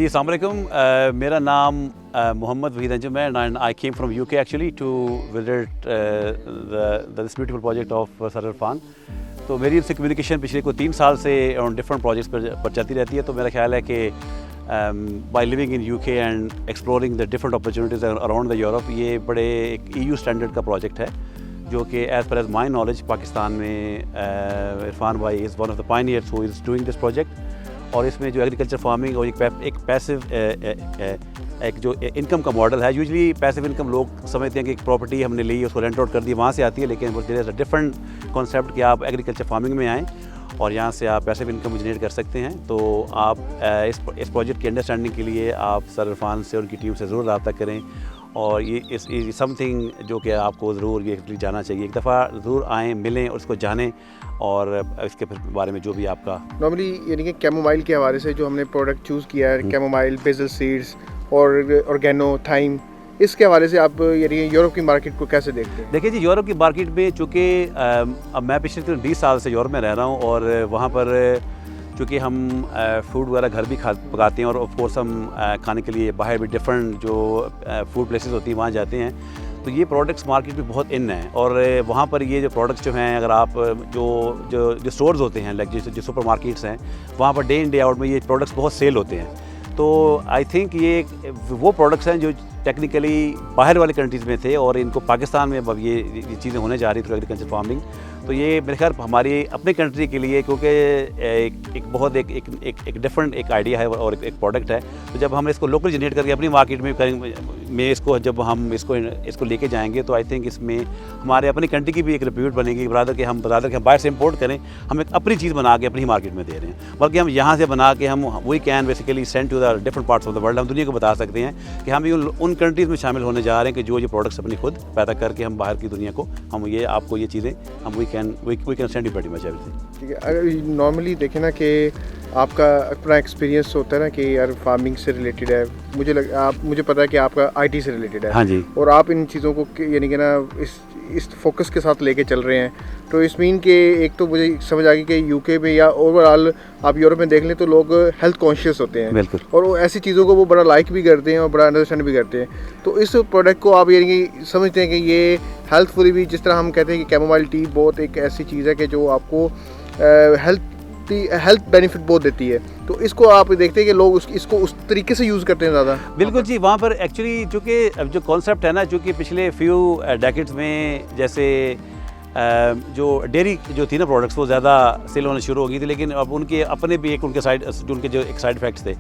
जी अस्सलाम वालेकुम। मेरा नाम मोहम्मद वहीद अंजुम है and I came from UK actually to visit this beautiful project of sir Irfan. तो मेरी इनसे कम्युनिकेशन पिछले को 3 साल से ऑन डिफरेंट प्रोजेक्ट्स पर चलती रहती है। तो मेरा ख्याल है कि by living in UK and exploring the different opportunities around the Europe, ये बड़े एक EU स्टैंडर्ड का प्रोजेक्ट है जो कि as per as my knowledge Pakistan में इरफान भाई is one of the pioneers who is doing this project. और इसमें जो एग्रीकल्चर फार्मिंग और एक पैसिव एक जो इनकम का मॉडल है, यूजुअली पैसिव इनकम लोग समझते हैं कि एक प्रॉपर्टी हमने ली उसको रेंट आउट कर दी वहाँ से आती है, लेकिन there is a different concept कि आप एग्रीकल्चर फार्मिंग में आएँ और यहाँ से आप पैसिव इनकम जनरेट कर सकते हैं। तो आप इस प्रोजेक्ट की अंडरस्टैंडिंग के लिए आप सर इरफान से उनकी टीम से ज़रूर रब्ता करें और ये इस समथिंग जो कि आपको ज़रूर ये जाना चाहिए। एक दफ़ा ज़रूर आएँ, मिलें और उसको जानें और इसके बारे में जो भी आपका नॉर्मली यानी कि कैमोमाइल के हवाले से जो हमने प्रोडक्ट चूज़ किया है, कैमोमाइल, बेसल सीड्स और ऑर्गेनो, थाइम, इसके हवाले से आप यानी यूरोप की मार्केट को कैसे देखते हैं? देखिए जी, यूरोप की मार्केट में चूँकि अब मैं पिछले 20 साल से यूरोप में रह रहा हूँ और वहाँ पर चूँकि हम फूड वगैरह घर भी पकाते हैं और ऑफ कोर्स हम खाने के लिए बाहर भी डिफरेंट जो फूड प्लेसेस होती हैं वहाँ जाते हैं। तो ये प्रोडक्ट्स मार्केट में बहुत इन हैं और वहाँ पर ये जो प्रोडक्ट्स जो हैं, अगर आप जो स्टोर्स होते हैं लाइक जो सुपर मार्केट्स हैं, वहाँ per day in day out में ये प्रोडक्ट्स बहुत सेल होते हैं। तो आई थिंक ये वो प्रोडक्ट्स हैं जो टेक्निकली बाहर वाले कंट्रीज़ में थे और इनको पाकिस्तान में अब ये चीज़ें होने जा रही थी एग्रीकल्चर फार्मिंग। तो ये मेरे ख्याल हमारी अपने कंट्री के लिए क्योंकि एक बहुत एक डिफरेंट एक आइडिया है और एक प्रोडक्ट है। तो जब हम इसको लोकल जनरेट करके अपनी मार्केट में इसको जब हम इसको लेके जाएंगे तो आई थिंक इसमें हमारे अपनी कंट्री की भी एक रिप्यूट बनेगी, बरादर के हम बाहर से इम्पोर्ट करें, हम एक अपनी चीज़ बना के अपनी मार्केट में दे रहे हैं, बल्कि हम यहाँ से बना के हम we can basically send to the different parts of the world. हम दुनिया को बता सकते हैं कि हम उन कंट्रीज़ में शामिल होने जा रहे हैं कि जो ये प्रोडक्ट्स अपनी खुद पैदा करके हम बाहर की दुनिया को हम ये आपको ये चीज़ें हम we can send you pretty much everything. ठीक है, अगर नॉर्मली देखें ना कि आपका अपना एक्सपीरियंस होता है ना कि यार फार्मिंग से रिलेटेड है, मुझे पता है कि आपका IT से रिलेटेड है। हाँ जी। और आप इन चीज़ों को यानी कि ना इस फोकस के साथ लेके चल रहे हैं। तो इस मीन के एक तो मुझे समझ आ गई कि यूके में या ओवरऑल आप यूरोप में देख लें तो लोग हेल्थ कॉन्शियस होते हैं। बिल्कुल। और वो ऐसी चीज़ों को वो बड़ा लाइक भी करते हैं और बड़ा अंडरस्टैंड भी करते हैं। तो इस प्रोडक्ट को आप यानी कि समझते हैं कि ये हेल्थफुली भी, जिस तरह हम कहते हैं कि कैमोमाइल टी बहुत एक ऐसी चीज़ है कि जो आपको हेल्थ बेनिफिट बहुत देती है। तो इसको आप देखते हैं कि लोग इसको उस तरीके से यूज़ करते हैं ज़्यादा। बिल्कुल जी, वहाँ पर एक्चुअली चूँकि जो कॉन्सेप्ट है ना, चूँकि पिछले फ्यू डेकेड्स में जैसे जो डेयरी जो थी ना प्रोडक्ट्स वो ज़्यादा सेल होना शुरू हो गई थी, लेकिन अब उनके अपने भी उनके साइड इफ़ेक्ट्स थे।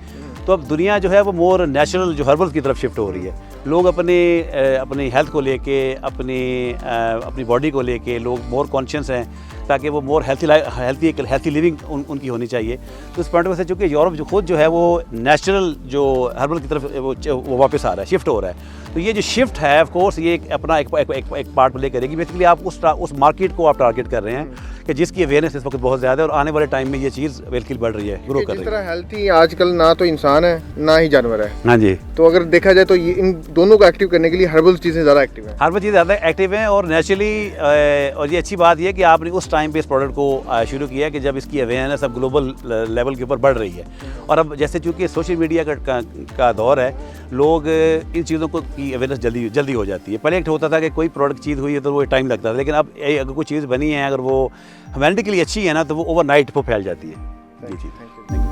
तो अब दुनिया जो है वो मोर नेचुरल जो हर्बल की तरफ शिफ्ट हो रही है। लोग अपनी हेल्थ को लेके अपनी बॉडी को लेके लोग मोर कॉन्शियस हैं ताकि वो मोर हेल्थी लिविंग उनकी होनी चाहिए। तो इस पॉइंट में से चूँकि यूरोप जो खुद जो है वो नेचुरल जो हर्बल की तरफ वो वापस आ रहा है, शिफ्ट हो रहा है। तो ये जो शिफ्ट है ऑफ कोर्स ये अपना एक पार्ट प्ले करेगी। बेसिकली आप उस मार्केट को आप टारगेट कर रहे हैं कि जिसकी अवेयरनेस इस वक्त बहुत ज़्यादा है और आने वाले टाइम में ये चीज़ बिल्कुल बढ़ रही है, ग्रो कर रही है। जिस तरह हेल्थी आजकल ना तो इंसान है ना ही जानवर है। हाँ जी। तो अगर देखा जाए तो ये इन दोनों को एक्टिव करने के लिए हर्बल चीज़ें ज़्यादा एक्टिव हैं। हर्बल चीज़ें ज़्यादा एक्टिव हैं और नेचुरली और ये अच्छी बात ये है कि आपने उस टाइम पे इस प्रोडक्ट को शुरू किया कि जब इसकी अवेयरनेस अब ग्लोबल लेवल के ऊपर बढ़ रही है। और अब जैसे चूँकि सोशल मीडिया का दौर है, लोग इन चीज़ों को की अवेयरनेस जल्दी हो जाती है। पहले एक होता था कि कोई प्रोडक्ट चीज़ हुई है तो वो टाइम लगता था, लेकिन अब अगर कोई चीज़ बनी है, अगर वो ह्यूमैनिटी के लिए अच्छी है ना, तो वो ओवरनाइट वो फैल जाती है। जी जी, थैंक यू।